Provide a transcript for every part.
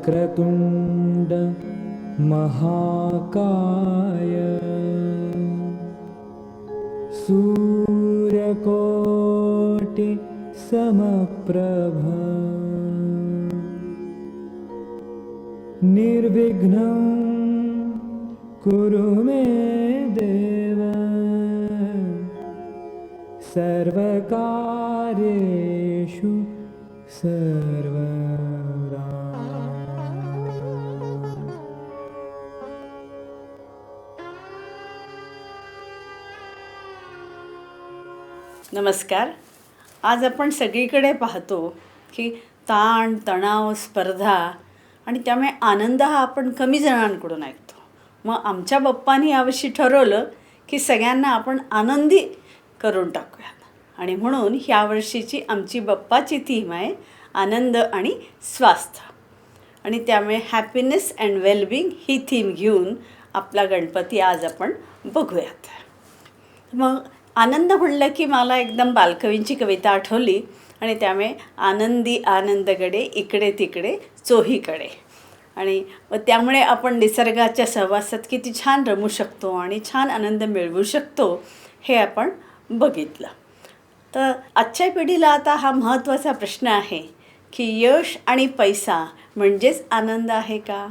वक्रतुण्ड महाकाय सूर्यकोटि समप्रभ निर्विघ्नं कुरु मे देव सर्वकार्येषु सर्वदा. नमस्कार. आज आपण सगळीकडे पाहतो की ताण, तणाव, स्पर्धा आणि त्यामुळे आनंद हा आपण कमी जणांकडून ऐकतो. मग आमच्या बाप्पांनी यावर्षी ठरवलं की सगळ्यांना आपण आनंदी करून टाकूयात आणि म्हणून यावर्षीची आमची बाप्पाची थीम आहे आनंद आणि स्वास्थ्य. आणि त्यामुळे happiness and wellbeing he theme घेऊन आपला गणपती आज आपण बघूयात. मग आनंद म्हणलं की मला एकदम बालकवींची कविता आठवली आणि त्यामुळे आनंदी आनंदगडे इकडे तिकडे चोहीकडे. आणि त्यामुळे आपण निसर्गाच्या सहवासात किती छान रमू शकतो आणि छान आनंद मिळवू शकतो हे आपण बघितलं. तर आजच्या पिढीला आता हा महत्त्वाचा प्रश्न आहे की यश आणि पैसा म्हणजेच आनंद आहे का?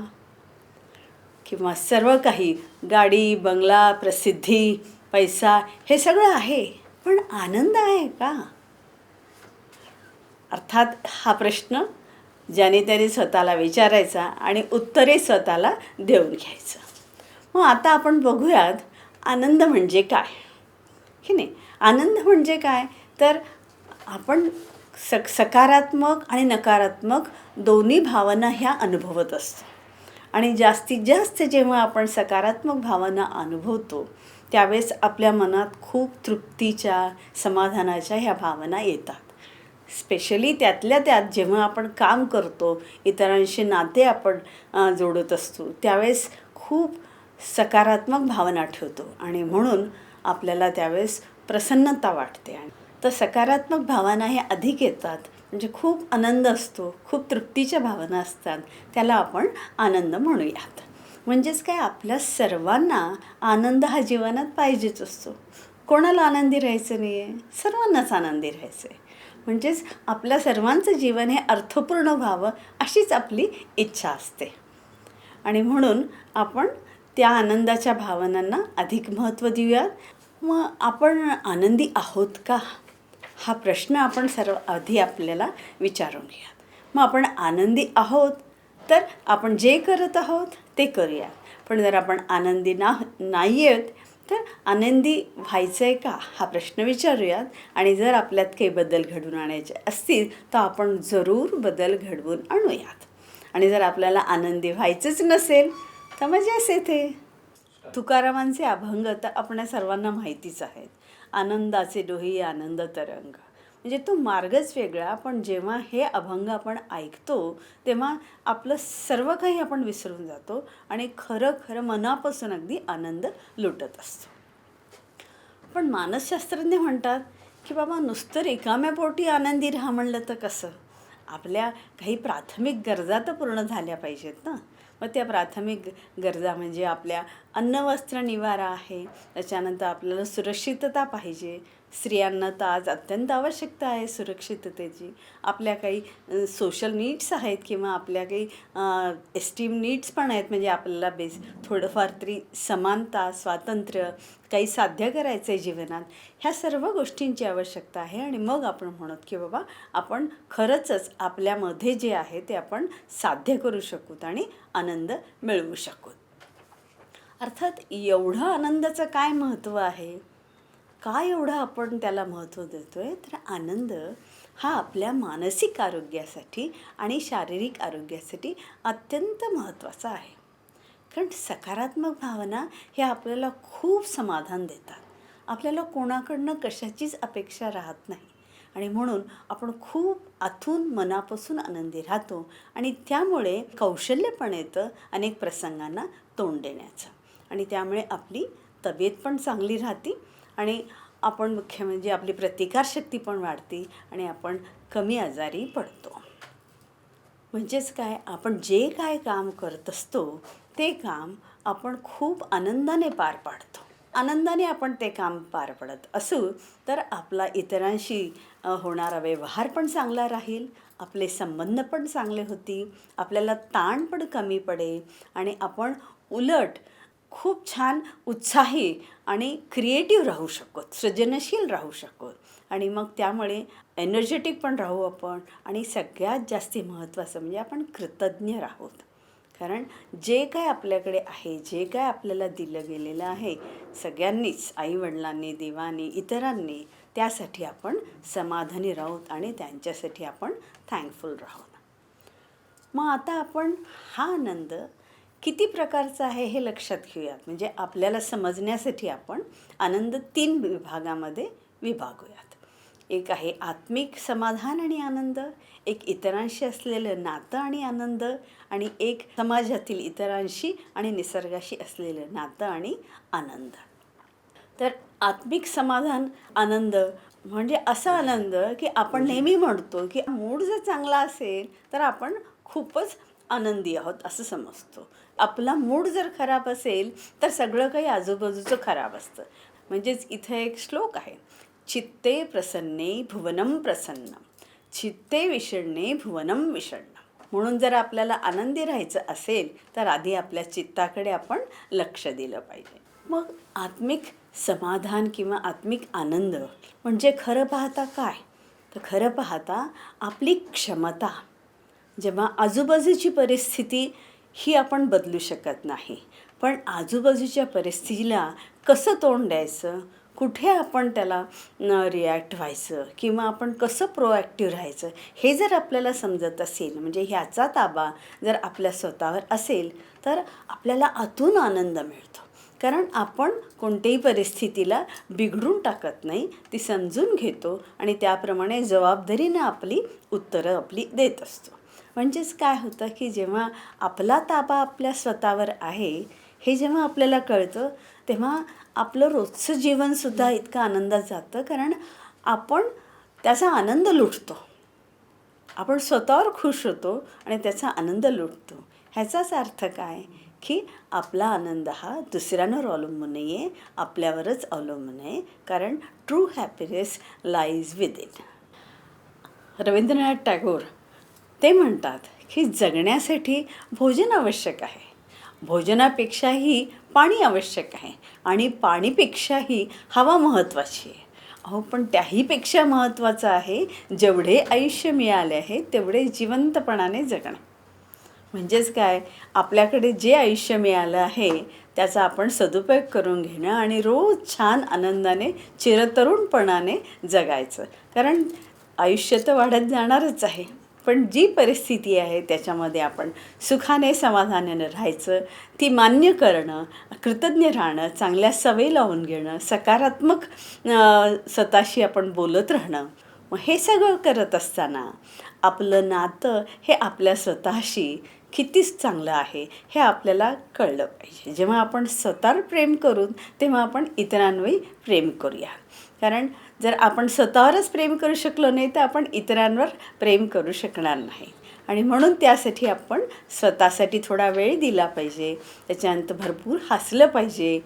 किंवा सर्व काही गाडी, बंगला, प्रसिद्धी, पैसा हे सगळं आहे, पण आनंद आहे का? अर्थात हा प्रश्न ज्याने त्याने स्वतःला विचारायचा आणि उत्तरे स्वतःला देऊन घ्यायचं. मग आता आपण बघूयात आनंद म्हणजे काय, की नाही. आनंद म्हणजे काय तर आपण सकारात्मक आणि नकारात्मक दोन्ही भावना ह्या अनुभवत असतो. आणि जास्तीत जास्त जेव्हा आपण सकारात्मक भावना अनुभवतो त्यावेळेस आपल्या मनात खूप तृप्तीच्या, समाधानाच्या ह्या भावना येतात. स्पेशली त्यातल्या त्यात जेव्हा आपण काम करतो, इतरांशी नाते आपण जोडत असतो त्यावेळेस खूप सकारात्मक भावना ठेवतो आणि म्हणून आपल्याला त्यावेळेस प्रसन्नता वाटते. तर सकारात्मक भावना हे अधिक येतात, म्हणजे खूप आनंद असतो, खूप तृप्तीच्या भावना असतात, त्याला आपण आनंद म्हणूयात. म्हणजेच काय, आपल्या सर्वांना आनंद हा जीवनात पाहिजेच असतो. कोणाला आनंदी राहायचं नाही आहे, सर्वांनाच आनंदी राहायचं आहे. म्हणजेच आपल्या सर्वांचं जीवन हे अर्थपूर्ण व्हावं अशीच आपली इच्छा असते. आणि म्हणून आपण त्या आनंदाच्या भावनांना अधिक महत्त्व देऊयात. मग आपण आनंदी आहोत का हा प्रश्न आपण सर्व आधी आपल्याला विचारून घ्यात. मग आपण आनंदी आहोत तर आपण जे करत आहोत ते करूया. पण जर आपण आनंदी नाही आहेत तर आनंदी व्हायचं आहे का हा प्रश्न विचारूयात. आणि जर आपल्यात काही बदल घडवून आणायचे असतील तर आपण जरूर बदल घडवून आणूयात. आणि जर आपल्याला आनंदी व्हायचंच नसेल तर मजाच येते. तुकारामांचे अभंग तर आपल्या सर्वांना माहितीच आहेत. आनंदाचे डोही आनंद तरंग, म्हणजे तो मार्गच वेगळा. पण जेव्हा हे अभंग आपण ऐकतो तेव्हा आपलं सर्व काही आपण विसरून जातो आणि खरं खरं मनापासून अगदी आनंद लुटत असतो. पण मानसशास्त्रज्ञ म्हणतात की बाबा नुसतं रिकाम्या पोटी आनंदी राहा म्हणलं तर कसं. आपल्या काही प्राथमिक गरजा तर पूर्ण झाल्या पाहिजेत ना. मग त्या प्राथमिक गरजा म्हणजे आपल्या अन्न, वस्त्र, निवारा आहे. त्याच्यानंतर आपल्याला सुरक्षितता पाहिजे. स्त्रियांना तर आज अत्यंत आवश्यकता आहे सुरक्षिततेची. आपल्या काही सोशल नीड्स आहेत किंवा आपल्या काही एस्टीम नीड्स पण आहेत. म्हणजे आपल्याला थोडंफार तरी समानता, स्वातंत्र्य काही साध्य करायचं आहे जीवनात. ह्या सर्व गोष्टींची आवश्यकता आहे. आणि मग आपण म्हणत की बाबा आपण खरंच आपल्यामध्ये जे आहे ते आपण साध्य करू शकूत आणि आनंद मिळवू शकूत. अर्थात एवढं आनंदाचं काय महत्त्व आहे, काय एवढं आपण त्याला महत्त्व देतो आहे. तर आनंद हा आपल्या मानसिक आरोग्यासाठी आणि शारीरिक आरोग्यासाठी अत्यंत महत्त्वाचा आहे. कारण सकारात्मक भावना हे आपल्याला खूप समाधान देतात. आपल्याला कोणाकडनं कशाचीच अपेक्षा राहत नाही आणि म्हणून आपण खूप आतून मनापासून आनंदी राहतो. आणि त्यामुळे कौशल्य पण येतं अनेक प्रसंगांना तोंड देण्याचं. आणि त्यामुळे आपली तब्येत पण चांगली राहते आणि आपण मुख्य म्हणजे आपली प्रतिकारशक्ती पण वाढते आणि आपण कमी आजारी पडतो. म्हणजेच काय, आपण जे काय काम करत असतो ते काम आपण खूप आनंदाने पार पाडतो. आनंदाने आपण ते काम पार पडत असू तर आपला इतरांशी होणारा व्यवहार पण चांगला राहील, आपले संबंध पण चांगले होतील, आपल्याला ताण पण कमी पडेल आणि आपण उलट खूप छान उत्साही आणि क्रिएटिव्ह राहू शकतो, सृजनशील राहू शकतो. आणि मग त्यामुळे एनर्जेटिक पण राहू आपण आणि सगळ्यात जास्ती महत्त्वाचं म्हणजे आपण कृतज्ञ राहूत. कारण जे काय आपल्याकडे आहे, जे काय आपल्याला दिलं गेलेलं आहे सगळ्यांनीच, आईवडिलांनी, देवानी, इतरांनी, त्यासाठी आपण समाधानी राहूत आणि त्यांच्यासाठी आपण थँकफुल राहूत. मग आता आपण हा आनंद किती प्रकारचा आहे हे लक्षात घेऊयात. म्हणजे आपल्याला समजण्यासाठी आपण आनंद 3 विभागामध्ये विभागूयात. एक आहे आत्मिक समाधान आणि आनंद, एक इतरांशी असलेलं नातं आणि आनंद, आणि एक समाजातील इतरांशी आणि निसर्गाशी असलेलं नातं आणि आनंद. तर आत्मिक समाधान आनंद म्हणजे असा आनंद की आपण नेहमी म्हणतो की मूड जर चांगला असेल तर आपण खूपच आनंदी आहोत असं समजतो. आपला मूड जर खराब असेल तर सगळं काही आजूबाजूचं खराब असतं. म्हणजेच इथं एक श्लोक आहे, चित्ते प्रसन्ने भुवनं प्रसन्नम, चित्ते विषण्णे भुवनं विषण्णम. म्हणून जर आपल्याला आनंदी राहायचं असेल तर आधी आपल्या चित्ताकडे आपण लक्ष दिलं पाहिजे. मग आत्मिक समाधान किंवा आत्मिक आनंद म्हणजे खरं पाहता काय, तर खरं पाहता आपली क्षमता. जेव्हा आजूबाजूची परिस्थिती ही आपण बदलू शकत नाही, पण आजूबाजूच्या परिस्थितीला कसं तोंड द्यायचं, कुठे आपण त्याला रिॲक्ट व्हायचं किंवा आपण कसं प्रोॲक्टिव्ह राहायचं हे जर आपल्याला समजत असेल, म्हणजे ह्याचा ताबा जर आपल्या स्वतःवर असेल तर आपल्याला आतून आनंद मिळतो. कारण आपण कोणत्याही परिस्थितीला बिघडून टाकत नाही, ती समजून घेतो आणि त्याप्रमाणे जबाबदारीनं आपली उत्तरं आपली देत असतो. म्हणजेच काय होतं की जेव्हा आपला ताबा आपल्या स्वतःवर आहे हे जेव्हा आपल्याला कळतं तेव्हा आपलं रोजचं जीवनसुद्धा इतकं आनंदात जातं. कारण आपण त्याचा आनंद लुटतो, आपण स्वतःवर खुश होतो आणि त्याचा आनंद लुटतो. ह्याचाच अर्थ काय की आपला आनंद हा दुसऱ्यांवर अवलंबून नाही आहे, आपल्यावरच अवलंबून आहे. कारण true happiness lies within. Rabindranath Tagore ते म्हणतात की जगण्यासाठी भोजन आवश्यक आहे, भोजनापेक्षाही पाणी आवश्यक आहे आणि पाणीपेक्षाही हवा महत्त्वाची आहे. पण त्याहीपेक्षा महत्त्वाचं आहे जेवढे आयुष्य मिळाले आहे तेवढे जिवंतपणाने जगणं. म्हणजेच काय, आपल्याकडे जे आयुष्य मिळालं आहे त्याचा आपण सदुपयोग करून घेणं आणि रोज छान आनंदाने चिरतरुणपणाने जगायचं. कारण आयुष्य तर वाढत जाणारच आहे, पण जी परिस्थिती आहे त्याच्यामध्ये आपण सुखाने समाधानाने राहायचं, ती मान्य करणं, कृतज्ञ राहणं, चांगल्या सवयी लावून घेणं, सकारात्मक स्वतःशी आपण बोलत राहणं. मग हे सगळं करत असताना आपलं नातं हे आपल्या स्वतःशी कितीच चांगलं आहे हे आपल्याला कळलं पाहिजे. जेव्हा आपण स्वतःवर प्रेम करू तेव्हा आपण इतरांवरही प्रेम करूया. कारण जर आपण स्वतःवरच प्रेम करू शकलो नाही तर आपण इतरांवर प्रेम करू शकणार नाही. आणि म्हणून त्यासाठी आपण स्वतःसाठी थोडा वेळ दिला पाहिजे, त्याच्यानंतर भरपूर हसलं पाहिजे,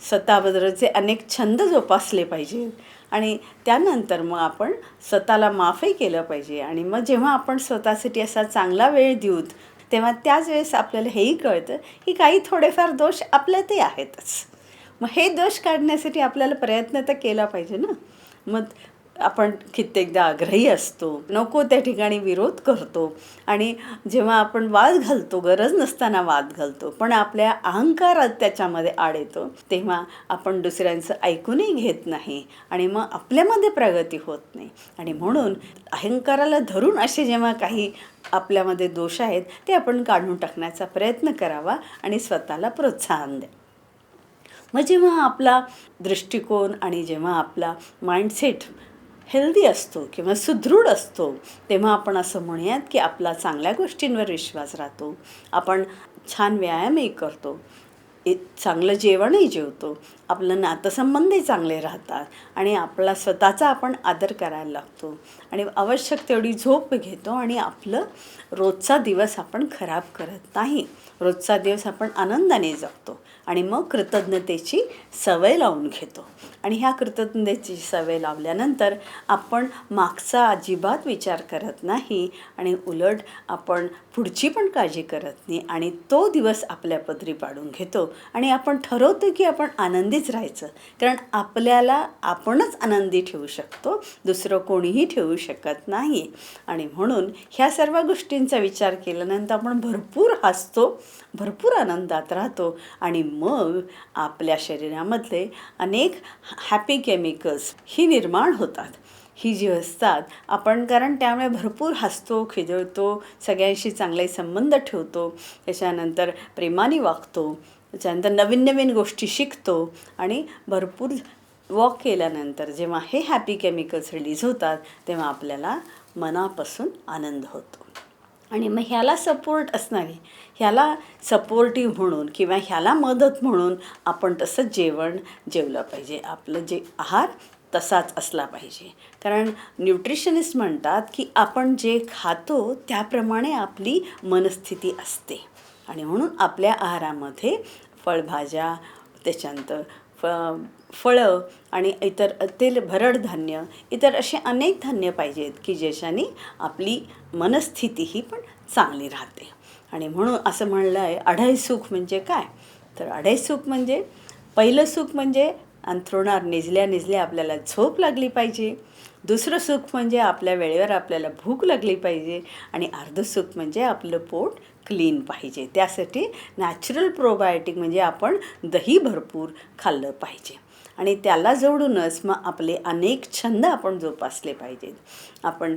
स्वतःबद्दलचे अनेक छंद जोपासले पाहिजे आणि त्यानंतर मग आपण स्वतःला माफही केलं पाहिजे. आणि मग जेव्हा आपण स्वतःसाठी असा चांगला वेळ देऊत तेव्हा त्याच वेळेस आपल्याला हेही कळतं की काही थोडेफार दोष आपल्यातही आहेतच. मग हे दोष काढण्यासाठी आपल्याला प्रयत्न तर केला पाहिजे ना. मग आपण कित्येकदा आग्रही असतो, नको त्या ठिकाणी विरोध करतो आणि जेव्हा आपण वाद घालतो, गरज नसताना वाद घालतो, पण आपल्या अहंकारात त्याच्यामध्ये आड येतो तेव्हा आपण दुसऱ्यांचं ऐकूनही घेत नाही आणि मग आपल्यामध्ये प्रगती होत नाही. आणि म्हणून अहंकाराला धरून असे जेव्हा काही आपल्यामध्ये दोष आहेत ते आपण काढून टाकण्याचा प्रयत्न करावा आणि स्वतःला प्रोत्साहन द्या. मग जेव्हा आपला दृष्टिकोन आणि जेव्हा आपला माइंडसेट हेल्दी असतो किंवा सुदृढ असतो तेव्हा आपण असं म्हणूयात की आपला चांगल्या गोष्टींवर विश्वास राहतो, आपण छान व्यायामही करतो, चांगलं जेवणही जेवतो, आपलं नातेसंबंधही चांगले राहतात आणि आपला स्वतःचा आपण आदर करायला लागतो आणि आवश्यक तेवढी झोप घेतो आणि आपलं रोजचा दिवस आपण खराब करत नाही. रोजचा दिवस आपण आनंदाने जगतो आणि मग कृतज्ञतेची सवय लावून घेतो. आणि ह्या कृतज्ञतेची सवय लावल्यानंतर आपण मागचा अजिबात विचार करत नाही आणि उलट आपण पुढची पण काळजी करत नाही आणि तो दिवस आपल्या पदरी पाडून घेतो आणि आपण ठरवतो की आपण आनंदीच राहायचं. कारण आपल्याला आपणच आनंदी ठेवू शकतो, दुसरं कोणीही ठेवू शकत नाही. आणि म्हणून ह्या सर्व गोष्टींचा विचार केल्यानंतर आपण भरपूर हसतो, भरपूर आनंदात राहतो आणि मग आपल्या शरीरामधले अनेक हॅपी केमिकल्स ही निर्माण होतात. ही जी असतात आपण, कारण त्यामुळे भरपूर हसतो, खिदळतो, सगळ्यांशी चांगले संबंध ठेवतो, त्याच्यानंतर प्रेमाने वागतो, त्याच्यानंतर नवीन नवीन गोष्टी शिकतो आणि भरपूर वॉक केल्यानंतर जेव्हा हे हॅपी केमिकल्स रिलीज होतात तेव्हा आपल्याला मनापासून आनंद होतो. आणि मग ह्याला सपोर्ट असणारी, ह्याला सपोर्टिव्ह म्हणून किंवा ह्याला मदत म्हणून आपण तसं जेवण जेवलं पाहिजे. आपलं जे आहार तसाच असला पाहिजे. कारण न्यूट्रिशनिस्ट म्हणतात की आपण जे खातो त्याप्रमाणे आपली मनस्थिती असते आणि म्हणून आपल्या आहारामध्ये फळभाज्या, त्याच्यानंतर फळं आणि इतर तेल भरड धान्य, इतर असे अनेक धान्य पाहिजेत की ज्याच्याने आपली मनस्थितीही पण चांगली राहते. आणि म्हणून असं म्हणलं आहे, अढाई सुख म्हणजे काय? तर अढाई सुख म्हणजे पहिलं सुख म्हणजे अंथरुणावर निजल्या आपल्याला झोप लागली पाहिजे. दुसरं सुख म्हणजे आपल्या वेळेवर आपल्याला भूक लागली पाहिजे आणि अर्धं सुख म्हणजे आपलं पोट क्लीन पाहिजे. त्यासाठी नॅचरल प्रोबायोटिक म्हणजे आपण दही भरपूर खाल्लं पाहिजे आणि त्याला जोडूनच मग आपले अनेक छंद आपण जोपासले पाहिजेत. आपण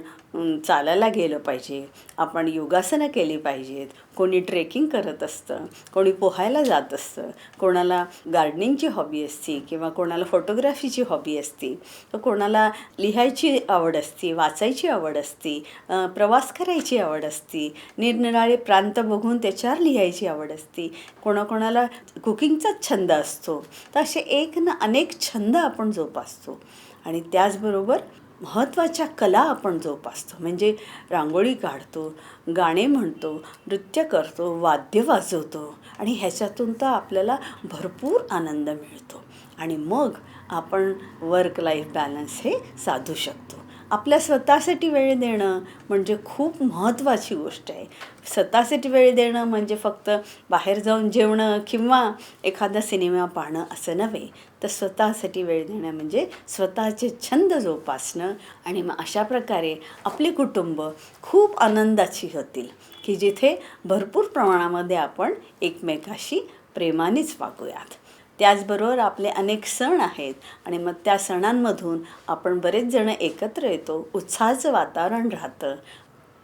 चालायला गेलं पाहिजे, आपण योगासनं केली पाहिजेत, कोणी ट्रेकिंग करत असतं, कोणी पोहायला जात असतं, कोणाला गार्डनिंगची हॉबी असते किंवा कोणाला फोटोग्राफीची हॉबी असते, तर कोणाला लिहायची आवड असते, वाचायची आवड असते, प्रवास करायची आवड असते, निरनिराळे प्रांत बघून त्याच्यावर लिहायची आवड असते, कोणाकोणाला कुकिंगचाच छंद असतो. तर असे एक ना अनेक छंद आपण जोपासतो आणि त्याचबरोबर महत्त्वाच्या कला आपण जोपासतो. म्हणजे रांगोळी काढतो, गाणे म्हणतो, नृत्य करतो, वाद्य वाजवतो आणि ह्याच्यातून तर आपल्याला भरपूर आनंद मिळतो आणि मग आपण वर्क लाईफ बॅलन्स हे साधू शकतो. आपल्या स्वतःसाठी वेळ देणं म्हणजे खूप महत्त्वाची गोष्ट आहे. स्वतःसाठी वेळ देणं म्हणजे फक्त बाहेर जाऊन जेवणं किंवा एखादा सिनेमा पाहणं असं नव्हे, तर स्वतःसाठी वेळ देणं म्हणजे स्वतःचे छंद जोपासणं आणि मग अशा प्रकारे आपले कुटुंब खूप आनंदाची होतील की जिथे भरपूर प्रमाणामध्ये आपण एकमेकाशी प्रेमानेच वागूयात. त्याचबरोबर आपले अनेक सण आहेत आणि मग त्या सणांमधून आपण बरेच जण एकत्र येतो, उत्साहाचं वातावरण राहतं.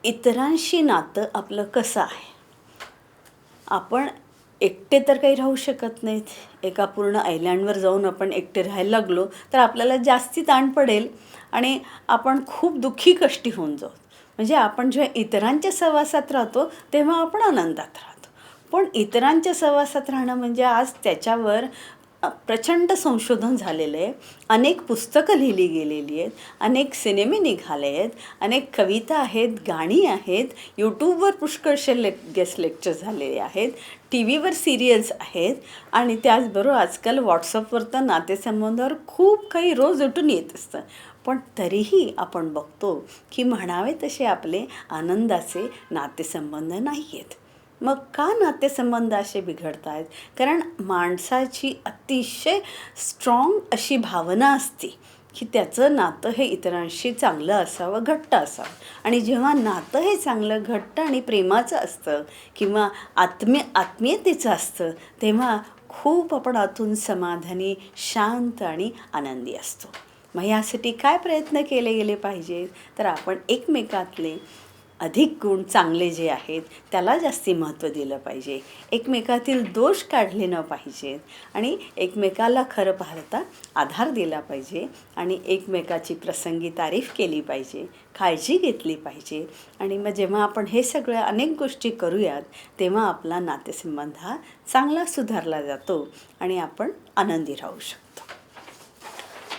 इतरांशी नातं आपलं कसं आहे? आपण एकटे तर काही राहू शकत नाहीत. एका पूर्ण आयलँडवर जाऊन आपण एकटे राहायला लागलो तर आपल्याला जास्ती ताण पडेल आणि आपण खूप दुःखी कष्टी होऊन जाऊ. म्हणजे आपण जेव्हा इतरांच्या सहवासात राहतो तेव्हा आपण आनंदात राहतो. पण इतरांच्या सहवासात राहणं म्हणजे आज त्याच्यावर प्रचंड संशोधन झालेलं आहे, अनेक पुस्तकं लिहिली गेलेली आहेत, अनेक सिनेमे निघाले आहेत, अनेक कविता आहेत, गाणी आहेत, यूट्यूबवर पुष्कळशे गेस्ट लेक्चर झालेले आहेत, टी व्हीवर सिरियल्स आहेत आणि त्याचबरोबर आजकाल व्हॉट्सअपवर तर नातेसंबंधावर खूप काही रोज उठून येत असतं. पण तरीही आपण बघतो की म्हणावे तसे आपले आनंदाचे नातेसंबंध नाही आहेत. मग का नातेसंबंध असे बिघडत आहेत? कारण माणसाची अतिशय स्ट्रॉंग अशी भावना असते की त्याचं नातं हे इतरांशी चांगलं असावं, घट्ट असावं आणि जेव्हा नातं हे चांगलं, घट्ट आणि प्रेमाचं असतं किंवा आत्मीयतेचं असतं तेव्हा खूप आपण आतून समाधानी, शांत आणि आनंदी असतो. मग यासाठी काय प्रयत्न केले गेले पाहिजेत? तर आपण एकमेकातले अधिक गुण चांगले जे आहेत त्याला जास्ती महत्त्व दिलं पाहिजे. एकमेकातील दोष काढले न पाहिजेत आणि एकमेकाला खरं पाहता आधार दिला पाहिजे आणि एकमेकाची प्रसंगी तारीफ केली पाहिजे, काळजी घेतली पाहिजे. आणि मग जेव्हा आपण हे सगळं अनेक गोष्टी करूयात तेव्हा आपला नातेसंबंध हा चांगला सुधारला जातो आणि आपण आनंदी राहू शकतो.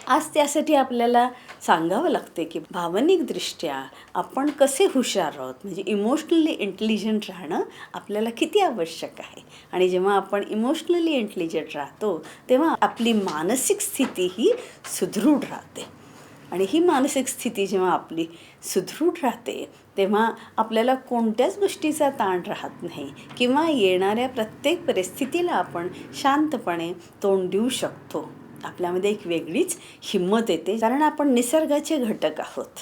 आज त्यासाठी आपल्याला सांगावं लागते की भावनिकदृष्ट्या आपण कसे हुशार आहोत, म्हणजे इमोशनली इंटेलिजंट राहणं आपल्याला किती आवश्यक आहे. आणि जेव्हा आपण इमोशनली इंटेलिजंट राहतो तेव्हा आपली मानसिक स्थिती ही सुदृढ राहते. आणि ही मानसिक स्थिती जेव्हा आपली सुदृढ राहते तेव्हा आपल्याला कोणत्याच गोष्टीचा ताण राहत नाही किंवा येणाऱ्या प्रत्येक परिस्थितीला आपण शांतपणे तोंड देऊ शकतो. आपल्यामध्ये एक वेगळीच हिंमत येते, कारण आपण निसर्गाचे घटक आहोत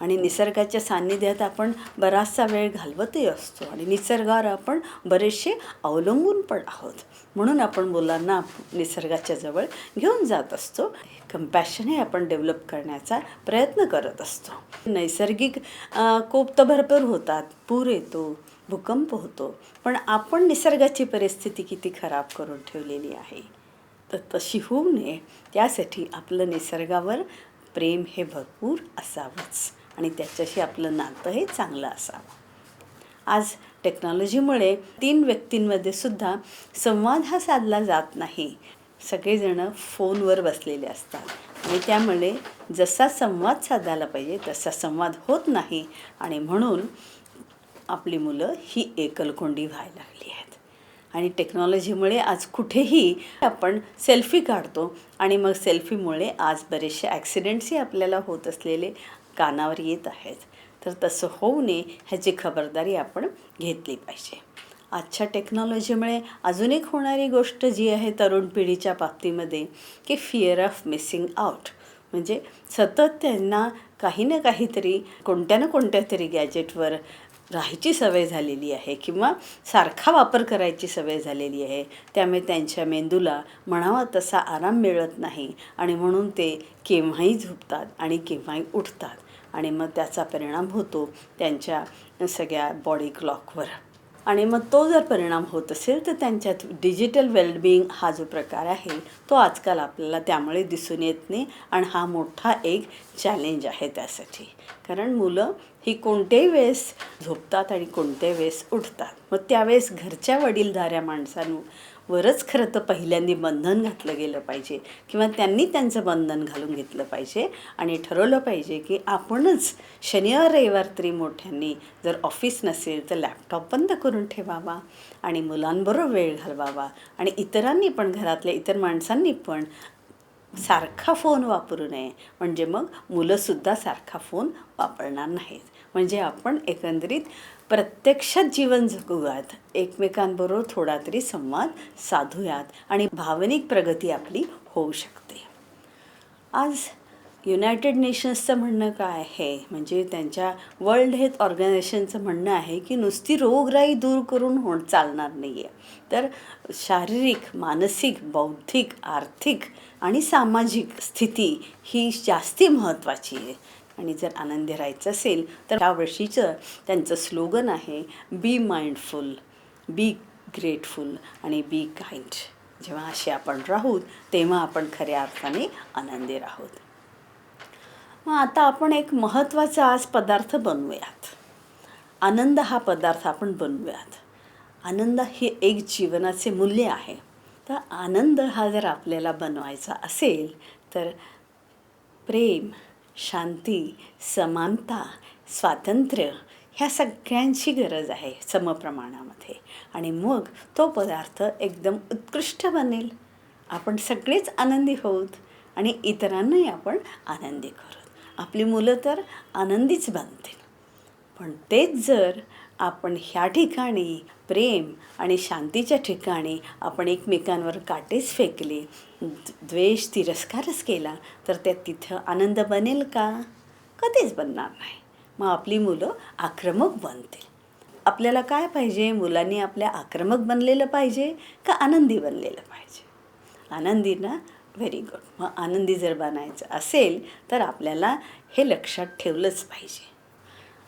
आणि निसर्गाच्या सान्निध्यात आपण बराचसा वेळ घालवतही असतो आणि निसर्गावर आपण बरेचसे अवलंबून पण आहोत. म्हणून आपण मुलांना निसर्गाच्या जवळ घेऊन जात असतो. कंपॅशन हे आपण डेव्हलप करण्याचा प्रयत्न करत असतो. नैसर्गिक कोप तर भरपूर होतात, पूर येतो, भूकंप होतो, पण आपण निसर्गाची परिस्थिती किती खराब करून ठेवलेली आहे. तर तशी होऊ नये त्यासाठी आपलं निसर्गावर प्रेम हे भरपूर असावंच आणि त्याच्याशी आपलं नातं हे चांगलं असावं. आज टेक्नॉलॉजीमुळे 3 व्यक्तींमध्ये सुद्धा संवाद हा साधला जात नाही. सगळेजणं फोनवर बसलेले असतात आणि त्यामुळे जसा संवाद साधायला पाहिजे तसा संवाद होत नाही आणि म्हणून आपली मुलं ही एकलकोंडी व्हायला लागली आहेत. आणि टेक्नॉलॉजीमुळे आज कुठेही आपण सेल्फी काढतो आणि मग सेल्फीमुळे आज बरेचसे ॲक्सिडेंट्सही आपल्याला होत असलेले कानावर येत आहेत. तर तसं होऊ नये ह्याची खबरदारी आपण घेतली पाहिजे. आजच्या टेक्नॉलॉजीमुळे अजून एक होणारी गोष्ट जी आहे तरुण पिढीच्या बाबतीमध्ये की फिअर ऑफ मिसिंग आउट, म्हणजे सतत त्यांना काही ना काहीतरी कोणत्या ना कोणत्या तरी गॅजेटवर राहायची सवय झालेली आहे किंवा सारखा वापर करायची सवय झालेली आहे. त्यामुळे त्यांच्या मेंदूला म्हणावा तसा आराम मिळत नाही आणि म्हणून ते केव्हाही झोपतात आणि केव्हाही उठतात आणि मग त्याचा परिणाम होतो त्यांच्या सगळ्या बॉडी क्लॉकवर. आणि मग तो जर परिणाम होत असेल तर त्यांच्यात डिजिटल वेलबिंग हा जो प्रकार आहे तो आजकाल आपल्याला त्यामुळे दिसून येत नाही आणि हा मोठा एक चॅलेंज आहे त्यासाठी. कारण मुलं ही कोणत्याही वेळेस झोपतात आणि कोणत्याही वेळेस उठतात. मग त्यावेळेस घरच्या वडीलधाऱ्या माणसांवरच खरं तर पहिल्यांदा बंधन घातलं गेलं पाहिजे किंवा त्यांनी त्यांचं बंधन घालून घेतलं पाहिजे आणि ठरवलं पाहिजे की आपणच शनिवार रविवार तरी मोठ्यांनी जर ऑफिस नसेल तर लॅपटॉप बंद करून ठेवावा आणि मुलांबरोबर वेळ घालवावा आणि इतरांनी पण घरातल्या इतर माणसांनी पण सारखा फोन वापरू नये. म्हणजे मग मुलंसुद्धा सारखा फोन वापरणार नाहीत. म्हणजे आपण एकंदरीत प्रत्यक्षात जीवन जगूयात, एकमेकांबरोबर थोडा तरी संवाद साधूयात आणि भावनिक प्रगती आपली होऊ शकते. आज युनायटेड नेशन्सचं म्हणणं काय आहे, म्हणजे त्यांच्या वर्ल्ड हेल्थ ऑर्गनायझेशनचं म्हणणं आहे की नुसती रोगराई दूर करून चालणार नाही आहे, तर शारीरिक, मानसिक, बौद्धिक, आर्थिक आणि सामाजिक स्थिती ही जास्ती महत्त्वाची आहे. आणि जर आनंदी राहायचं असेल तर यावर्षीचं त्यांचं स्लोगन आहे बी माइंडफुल, बी ग्रेटफुल आणि बी काइंड. जेव्हा असे आपण राहू तेव्हा आपण खऱ्या अर्थाने आनंदी राहू. मग आता आपण एक महत्त्वाचा आज पदार्थ बनवूयात. आनंद हा पदार्थ आपण बनवूयात. आनंद हे एक जीवनाचे मूल्य आहे. तर आनंद हा जर आपल्याला बनवायचा असेल तर प्रेम, शांती, समानता, स्वातंत्र्य ह्या सगळ्यांची गरज आहे समप्रमाणामध्ये आणि मग तो पदार्थ एकदम उत्कृष्ट बनेल. आपण सगळेच आनंदी होऊत आणि इतरांनाही आपण आनंदी करू. आपली मुलं तर आनंदीच बनतील. पण तेच जर आपण ह्या ठिकाणी प्रेम आणि शांतीच्या ठिकाणी आपण एकमेकांवर काटेच फेकले, द्वेष, तिरस्कारच केला तर त्या तिथं आनंद बनेल का? कधीच बनणार नाही. मग आपली मुलं आक्रमक बनतील. आपल्याला काय पाहिजे? मुलांनी आपल्या आक्रमक बनलेलं पाहिजे का आनंदी बनलेलं पाहिजे? आनंदी ना, व्हेरी गुड. मग आनंदी जर बनायचं असेल तर आपल्याला हे लक्षात ठेवलंच पाहिजे.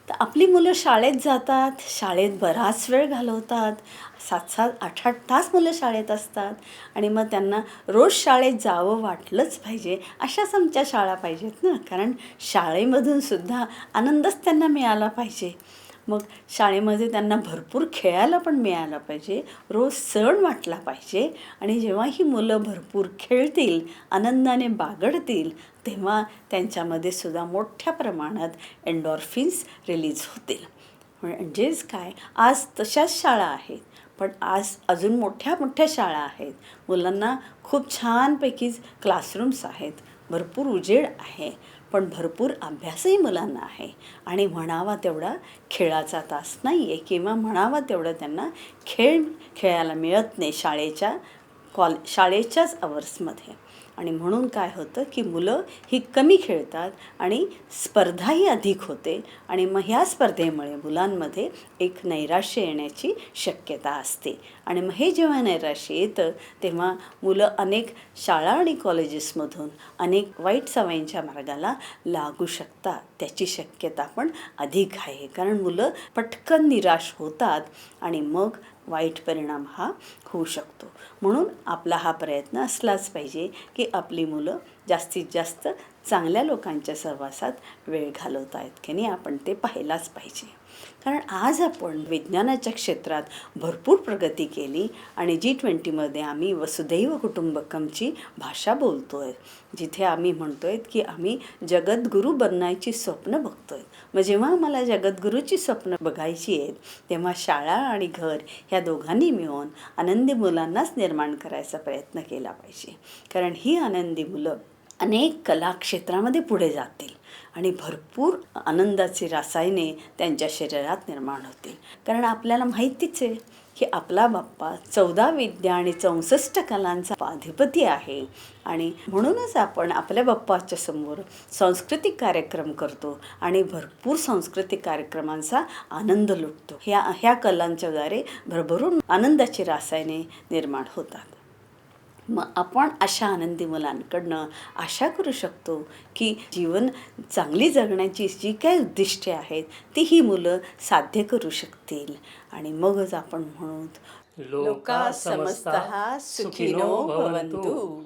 तर आपली मुलं शाळेत जातात, शाळेत बराच वेळ घालवतात, 7-7, 8-8 तास मुलं शाळेत असतात आणि मग त्यांना रोज शाळेत जावं वाटलंच पाहिजे. अशाच आमच्या शाळा पाहिजेत ना, कारण शाळेमधून सुद्धा आनंदच त्यांना मिळाला पाहिजे. मग शाळेमध्ये त्यांना भरपूर खेळायला पण मिळालं पाहिजे, रोज सण वाटला पाहिजे आणि जेव्हा ही मुलं भरपूर खेळतील, आनंदाने बागडतील, तेव्हा त्यांच्यामध्ये सुद्धा मोठ्या प्रमाणात एन्डॉर्फिन्स रिलीज होतील. म्हणजेच काय, आज तशाच शाळा आहेत, पण आज अजून मोठ्या मोठ्या शाळा आहेत. मुलांना खूप छानपैकी क्लासरूम्स आहेत, भरपूर उजेड आहे, पण भरपूर अभ्यासही मुलांना आहे आणि म्हणावा तेवढा खेळाचा तास नाही आहे किंवा म्हणावा तेवढं त्यांना खेळायला मिळत नाही शाळेच्याच अवर्समध्ये. आणि म्हणून काय होतं की मुलं ही कमी खेळतात आणि स्पर्धाही अधिक होते आणि मग ह्या स्पर्धेमुळे मुलांमध्ये एक नैराश्य येण्याची शक्यता असते. आणि मग हे जेव्हा नैराश्य येतं तेव्हा मुलं अनेक शाळा आणि कॉलेजेसमधून अनेक वाईट सवयींच्या मार्गाला लागू शकतात. त्याची शक्यता पण अधिक आहे, कारण मुलं पटकन निराश होतात आणि मग वाईट परिणाम हा होऊ शकतो. म्हणून आपला हा प्रयत्न असलाच पाहिजे की आपली मुलं जास्तीत जास्त चांगल्या लोकांच्या सहवासात वेळ घालवत आहेत की नाही, आपण ते पाहायलाच पाहिजे. कारण आज आपण विज्ञानाच्या क्षेत्रात भरपूर प्रगती केली आणि G20मध्ये आम्ही वसुधैव कुटुंबकमची भाषा बोलतो आहे, जिथे आम्ही म्हणतो आहे की आम्ही जगद्गुरू बनण्याची स्वप्न बघतो आहे. मग जेव्हा आम्हाला जगद्गुरूची स्वप्न बघायची आहेत तेव्हा शाळा आणि घर ह्या दोघांनी मिळून आनंदी मुलांनाच निर्माण करायचा प्रयत्न केला पाहिजे. कारण ही आनंदी मुलं अनेक कला क्षेत्रामध्ये पुढे जातील आणि भरपूर आनंदाची रसायने त्यांच्या शरीरात निर्माण होतील. कारण आपल्याला माहितीच आहे की आपला बाप्पा 14 विद्या आणि 64 कलांचा अधिपती आहे आणि म्हणूनच आपण आपल्या बाप्पाच्या समोर सांस्कृतिक कार्यक्रम करतो आणि भरपूर सांस्कृतिक कार्यक्रमांचा आनंद लुटतो. ह्या कलांच्याद्वारे भरभरून आनंदाची रसायने निर्माण होतात. मग आपण अशा आनंदी मुलांकडनं आशा करू शकतो की जीवन चांगली जगण्याची जी काही उद्दिष्टे आहेत ती ही मुलं साध्य करू शकतील. आणि मगच आपण म्हणू, लोका समस्तः सुखिनो भवन्तु.